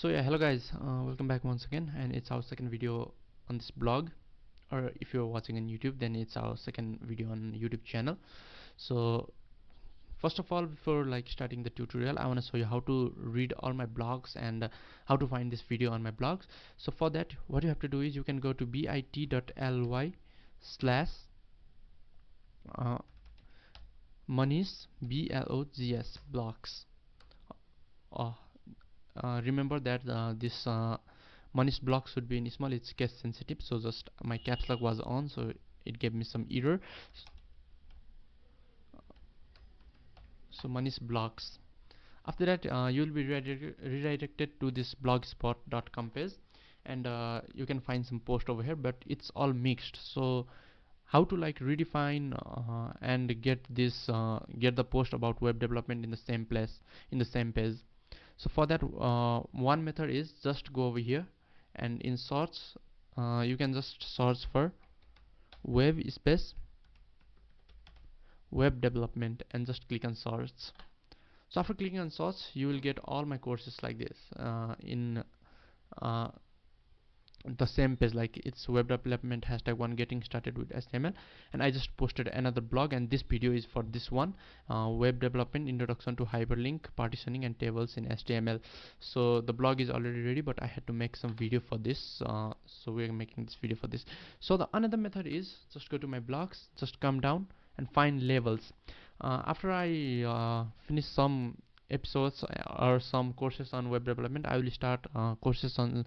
So yeah, hello guys, welcome back once again, and it's our second video on this blog, or if you're watching on YouTube, then it's our second video on YouTube channel. So first of all, before starting the tutorial, I want to show you how to read all my blogs and how to find this video on my blogs. So for that, what you have to do is you can go to bit.ly slash Manish blogs. Uh, Remember that this Manish block should be in small, it's case sensitive, so just my caps lock was on, so it gave me some error. So Manish blocks. After that, you will be redirected to this blogspot.com page, and you can find some post over here, but it's all mixed. So how to redefine and get this get the post about web development in the same place, in the same page. So for that, one method is just go over here, and in search you can just search for web space web development and just click on search. So after clicking on search, you will get all my courses like this in uh, the same page, like it's web development #1 getting started with HTML, and I just posted another blog, and this video is for this one, web development introduction to hyperlink partitioning and tables in HTML. So the blog is already ready, but I had to make some video for this, so we're making this video for this. So the another method is just go to my blogs, just come down and find labels. After I finish some episodes or some courses on web development, I will start courses on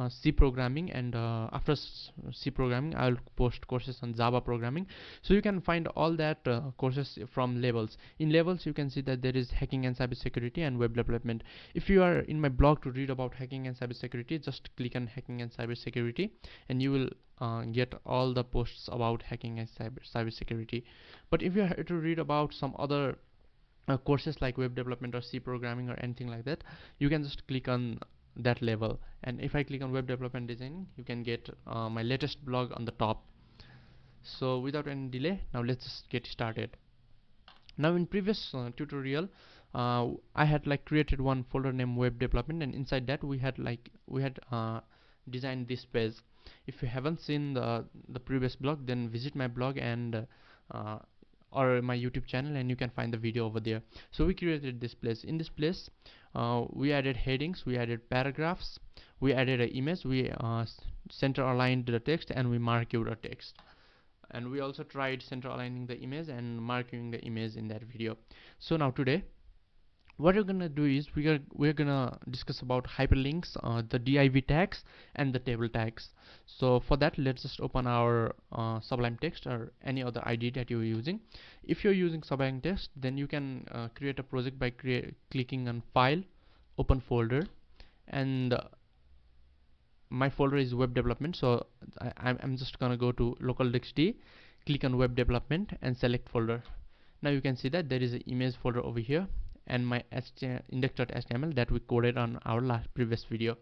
C programming, and after C programming, I will post courses on Java programming. So you can find all that courses from labels. In labels, you can see that there is hacking and cybersecurity and web development. If you are in my blog to read about hacking and cybersecurity, just click on hacking and cybersecurity, and you will get all the posts about hacking and cybersecurity. But if you are to read about some other courses like web development or C programming or anything like that, you can just click on that level, and if I click on web development design, you can get my latest blog on the top. So without any delay, now let's just get started. Now in previous tutorial, I had created one folder named web development, and inside that we had designed this page. If you haven't seen the previous blog, then visit my blog and or my YouTube channel, and you can find the video over there. So we created this place. In this place, we added headings, we added paragraphs, we added an image, we center aligned the text, and we marked the text. And we also tried center aligning the image and marking the image in that video. So now today, what we're gonna do is we're gonna discuss about hyperlinks, the div tags and the table tags. So for that, let's just open our Sublime Text or any other IDE that you're using. If you're using Sublime Text, then you can create a project by clicking on File, Open Folder, and my folder is web development. So I'm just gonna go to localDXD, click on web development and select folder. Now you can see that there is an image folder over here, and my index.html that we coded on our previous video.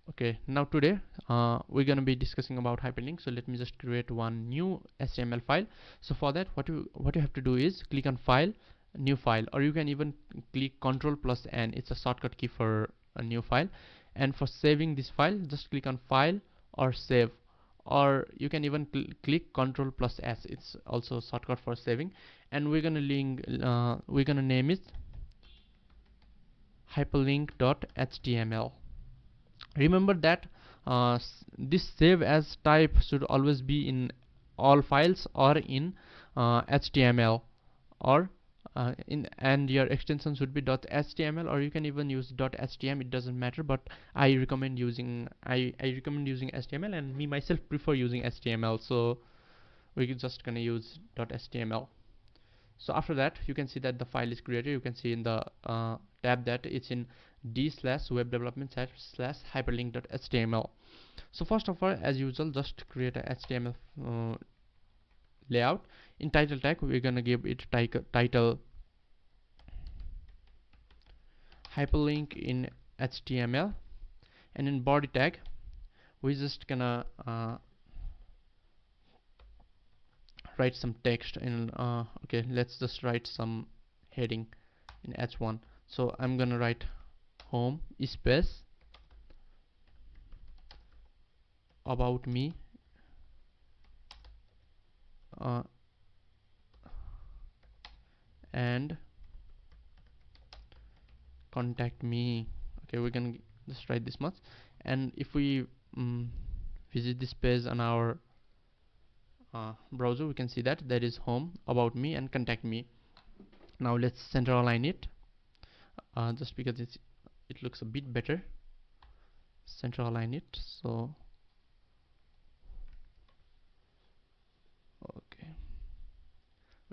Okay, now today we're gonna be discussing about hyperlinks. So let me just create one new HTML file. So for that, what you have to do is click on File, New File, or you can even click Ctrl+N. It's a shortcut key for a new file. And for saving this file, just click on File or Save, or you can even click Ctrl+S. It's also a shortcut for saving. And we're gonna name it hyperlink.html. Remember that this save as type should always be in all files or in HTML, or and your extension should be .html, or you can even use .htm, it doesn't matter, but I recommend using HTML, and me myself prefer using HTML, so we're just gonna use .html. So after that, you can see that the file is created. You can see in the tab that it's in d/web development /hyperlink.html. So first of all, as usual, just create a HTML layout. In title tag, we're gonna give it title hyperlink in HTML, and in body tag, we're just gonna write some text in okay, let's just write some heading in h1. So I'm gonna write home space about me uh, and contact me. Okay, we can just write this much, and if we visit this page on our browser, we can see that there is home, about me, and contact me. Now let's center align it, just because it looks a bit better. Center align it. So okay,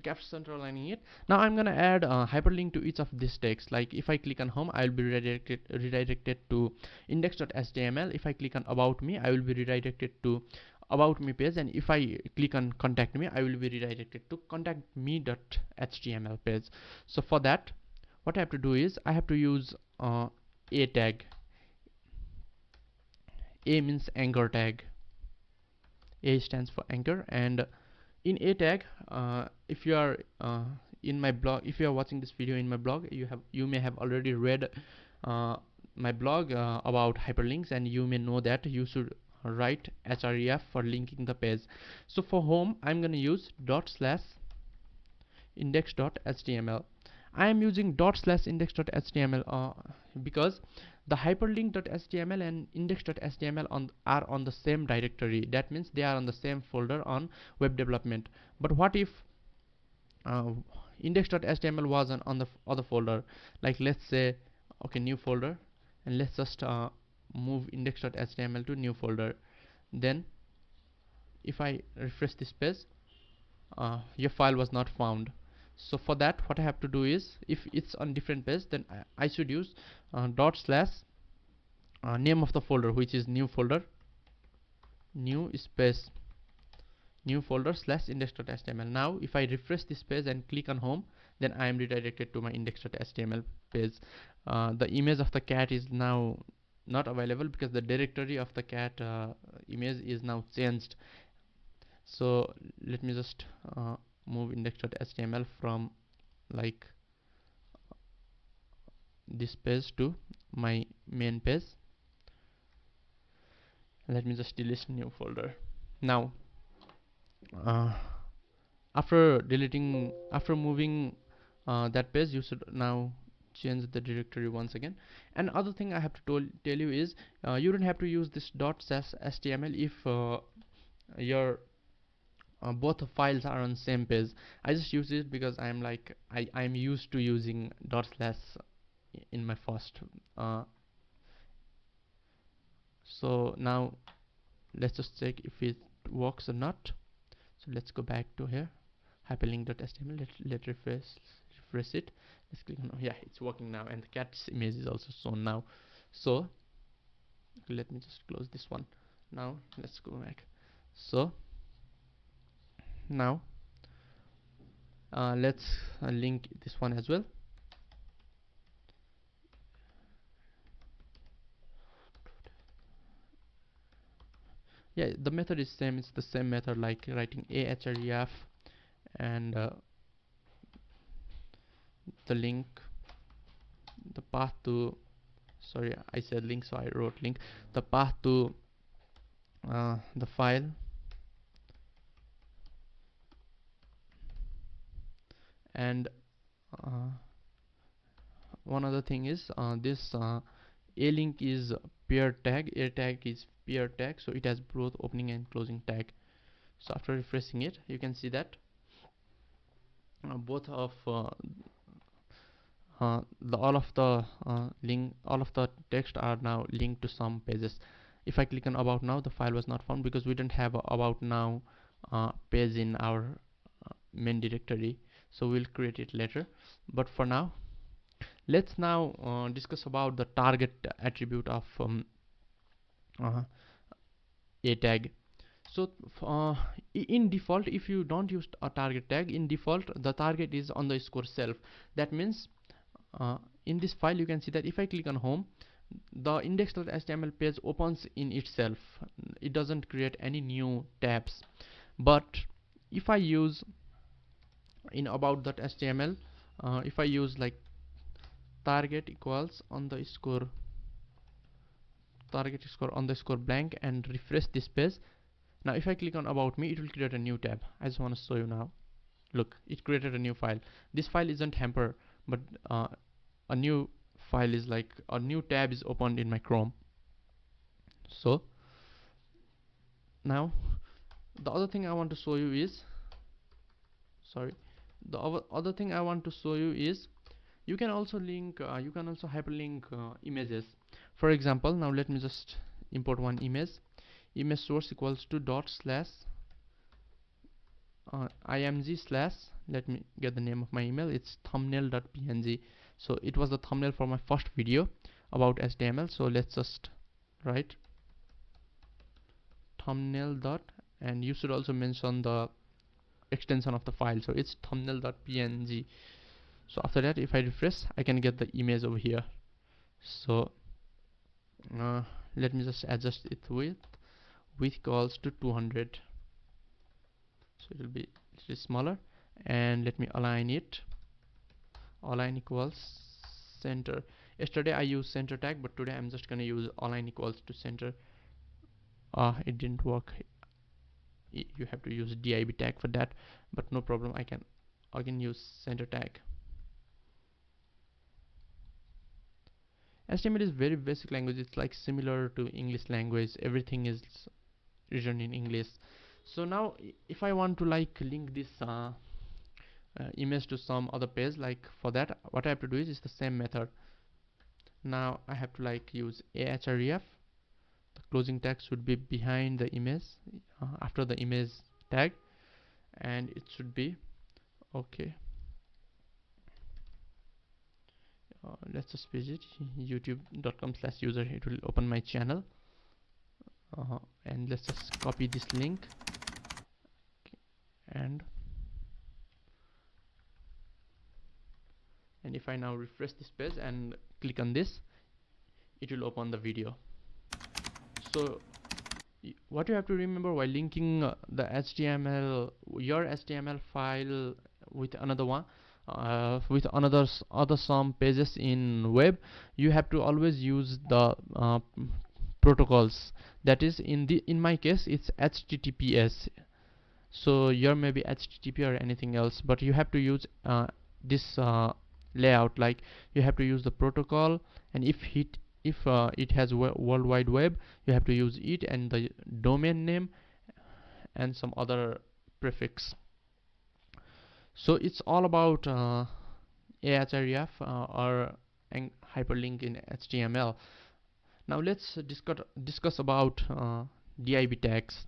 after center aligning it, now I'm gonna add a hyperlink to each of these text. Like if I click on home, I will be redirected to index.html. If I click on about me, I will be redirected to about me page, and if I click on contact me, I will be redirected to contact me.html page. So for that, what I have to do is I have to use a tag. A means anchor tag. A stands for anchor, and in a tag, if you are in my blog, if you are watching this video in my blog, you may have already read my blog about hyperlinks, and you may know that you should write href for linking the page. So for home, I'm going to use /index.html. I am using /index.html because the hyperlink.html and index.html are on the same directory. That means they are on the same folder on web development. But what if index.html was on the other folder? Like let's say, okay, new folder, and let's just move index.html to new folder. Then if I refresh this page, your file was not found. So for that, what I have to do is, if it's on different page, then I should use / name of the folder, which is new folder, new space new folder / index.html. Now if I refresh this page and click on home, then I am redirected to my index.html page. The image of the cat is now not available because the directory of the cat image is now changed. So let me just move index.html from like this page to my main page. Let me just delete new folder. Now after moving that page, you should now change the directory once again. And other thing I have to tell you is, you don't have to use this .html if your both files are on same page. I just use it because I'm used to using / in my first so now let's just check if it works or not. So let's go back to here, hyperlink.html. Let's refresh it. Let's click on, yeah, it's working now, and the cat's image is also shown now. So let me just close this one. Now let's go back. So now let's link this one as well. Yeah, the method is same. It's the same method, like writing href and the link, the path to, sorry, I said link, so I wrote link, the path to the file, and one other thing is this a link is pair tag, a tag is pair tag, so it has both opening and closing tag. So after refreshing it, you can see that both of all of the text are now linked to some pages. If I click on about now, the file was not found because we don't have a about now page in our main directory, so we'll create it later. But for now, let's now discuss about the target attribute of a tag. So in default, if you don't use a target tag, in default the target is on the score self. That means in this file you can see that if I click on home, the index.html page opens in itself. It doesn't create any new tabs. But if I use in about.html, if I use like target equals underscore blank and refresh this page. Now if I click on about me, it will create a new tab. I just want to show you now. Look, it created a new file. This file isn't hamper, but a new file is like a new tab is opened in my Chrome. So now the other thing I want to show you is other thing I want to show you is you can also link you can also hyperlink images. For example, now let me just import one image source equals to dot slash img slash, let me get the name of my email, it's thumbnail.png. so it was the thumbnail for my first video about HTML. So let's just write thumbnail dot, and you should also mention the extension of the file, so it's thumbnail.png. so after that, if I refresh, I can get the image over here. So let me just adjust it with equals to 200, so it will be a little smaller, and let me align it. Align equals center. Yesterday I used center tag, but today I'm just gonna use align equals to center. It didn't work. You have to use div tag for that, but no problem, I can again use center tag. HTML is very basic language. It's like similar to English language. Everything is written in English. So now if I want to like link this image to some other page, like for that what I have to do is the same method. Now I have to like use ahref. The closing tag should be behind the image, after the image tag, and it should be okay. Let's just visit youtube.com/user. it will open my channel, and let's just copy this link, and if I now refresh this page and click on this, it will open the video. So what you have to remember while linking the HTML, your HTML file with another one, with other some pages in web, you have to always use the protocols. That is, in my case it's HTTPS. so your may be HTTP or anything else, but you have to use this layout. Like you have to use the protocol, and if it has World Wide Web, you have to use it and the domain name and some other prefix. So it's all about ahref or hyperlink in HTML. Now let's discuss about div tags.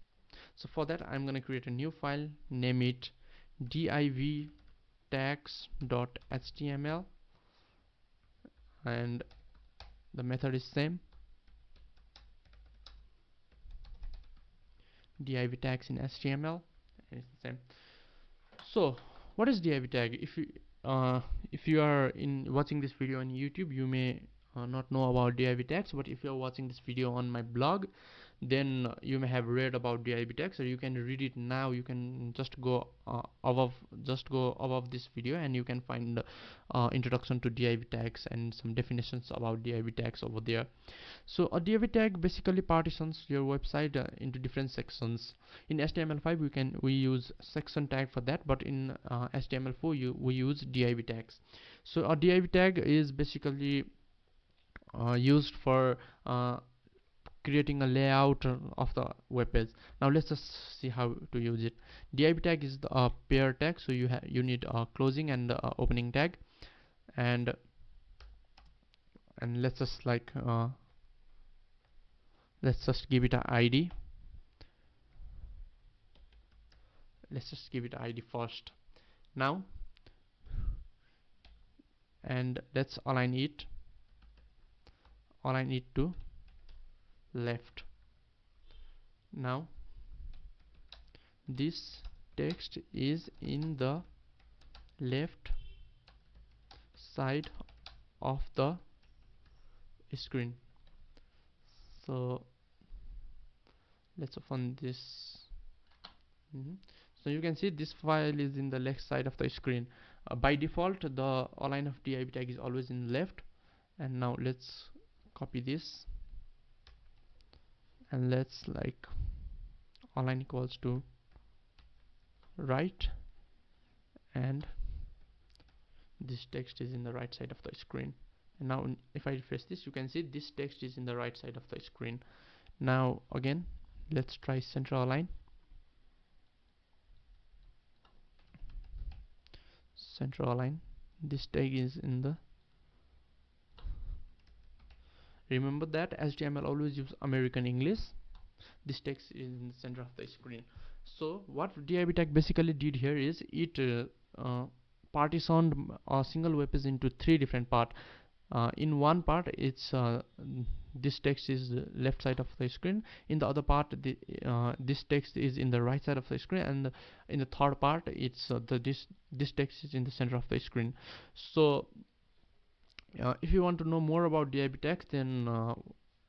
So for that, I'm gonna create a new file, name it div tags.html, and the method is same, div tags in HTML, and it's the same. So what is div tag? If you are watching this video on YouTube, you may not know about div tags, but if you are watching this video on my blog, then you may have read about div tags, or you can read it now. You can just go above this video, and you can find introduction to div tags and some definitions about div tags over there. So a div tag basically partitions your website into different sections. In HTML5 we use section tag for that, but in HTML4 we use div tags. So a div tag is basically used for creating a layout of the web page. Now let's just see how to use it. Div tag is the pair tag, so you need a closing and opening tag, and let's just like let's just give it an ID. Let's just give it ID first. Now, and let's align it to left. Now this text is in the left side of the screen. So let's open this. So you can see this file is in the left side of the screen. By default, the align of div tag is always in left, And now let's copy this, and let's like align equals to right, and this text is in the right side of the screen. And now if I refresh this, you can see this text is in the right side of the screen. Now again, let's try center align. Center align. This tag is in the, remember that HTML always use American English. This text is in the center of the screen. So what div tag basically did here is it partitioned a single web page into three different parts. In one part, it's this text is left side of the screen. In the other part, this text is in the right side of the screen, and in the third part, it's this text is in the center of the screen. So if you want to know more about div tags, then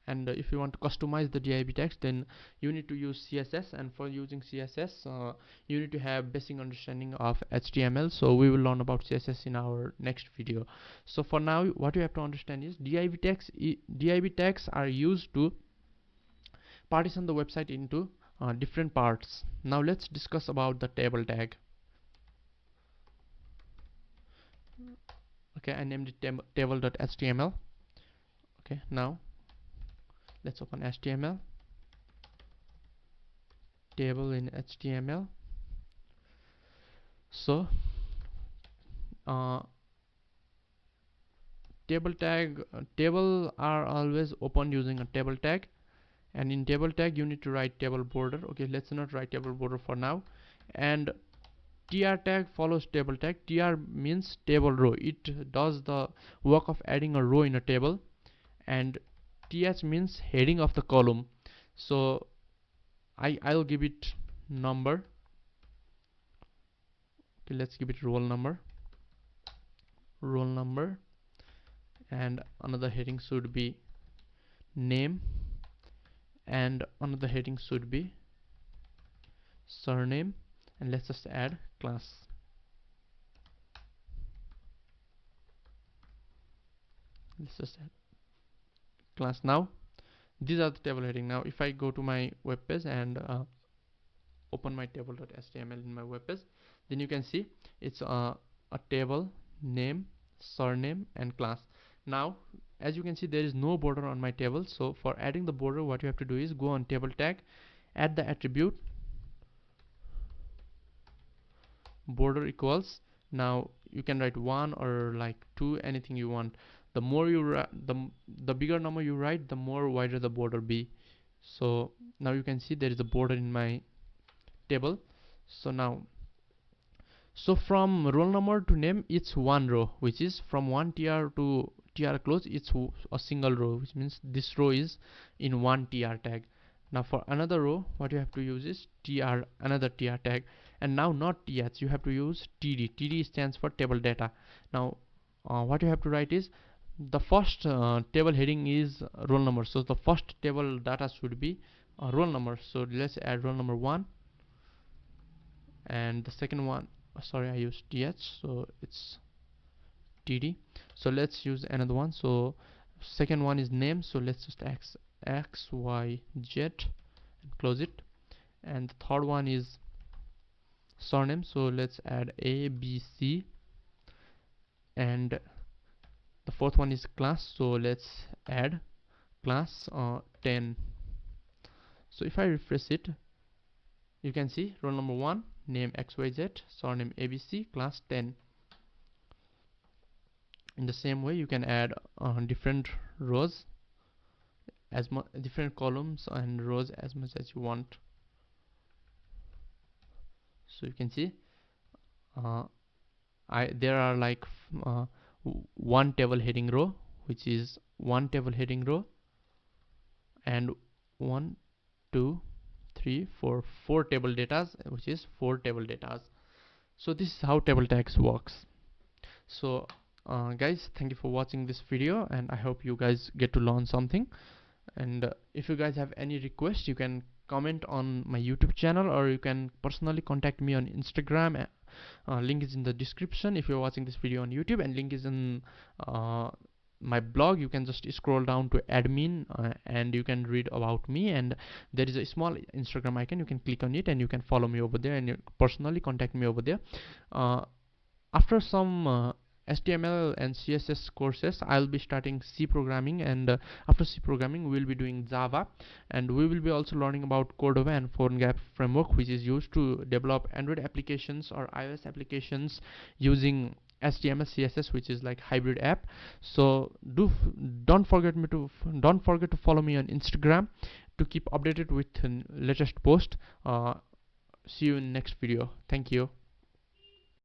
and if you want to customize the div tags, then you need to use CSS. And for using CSS, you need to have basic understanding of HTML. So we will learn about CSS in our next video. So for now, what you have to understand is div tags are used to partition the website into different parts. Now let's discuss about the table tag. Okay, I named it table.html. Okay, now let's open HTML, table in HTML. So table are always opened using a table tag, and in table tag you need to write table border. Okay, let's not write table border for now. And tr tag follows table tag. Tr means table row. It does the work of adding a row in a table. And th means heading of the column. So I'll give it number. Okay, let's give it roll number. And another heading should be name, and another heading should be surname, and let's just add class. Let's just add class. Now these are the table heading. Now if I go to my web page and open my table.html in my web page, then you can see it's a table, name, surname, and class. Now as you can see, there is no border on my table. So for adding the border, what you have to do is go on table tag, add the attribute border equals. Now you can write 1 or like 2, anything you want. The more you the bigger number you write, the more wider the border be. So now you can see there is a border in my table. So from roll number to name, it's one row, which is from one tr to tr close, it's a single row, which means this row is in one tr tag. Now for another row, what you have to use is another tr tag. And now not th, you have to use td. Td stands for table data. Now what you have to write is the first table heading is roll number, so the first table data should be roll number. So let's add roll number 1, and the second one, sorry, I used th, so it's td. So let's use another one. So second one is name, so let's just x y z and close it. And the third one is surname, so let's add a b c. And the fourth one is class, so let's add class 10. So if I refresh it, you can see roll number 1, name xyz, surname abc, class 10. In the same way, you can add different rows, different columns and rows as much as you want. So you can see there are like one table heading row, which is one table heading row, and 1 2 3 4 table datas, which is 4 table datas. So this is how table tags works. So guys, thank you for watching this video, and I hope you guys get to learn something. And if you guys have any requests, you can comment on my YouTube channel, or you can personally contact me on Instagram. Link is in the description if you're watching this video on YouTube, and link is in my blog, you can just scroll down to admin, and you can read about me, and there is a small Instagram icon. You can click on it and you can follow me over there, and you personally contact me over there. After some HTML and CSS courses, I'll be starting C programming, and after C programming we'll be doing Java, and we will be also learning about Cordova and PhoneGap framework, which is used to develop Android applications or iOS applications using HTML CSS, which is like hybrid app. So don't forget to follow me on Instagram to keep updated with latest post. See you in next video. Thank you.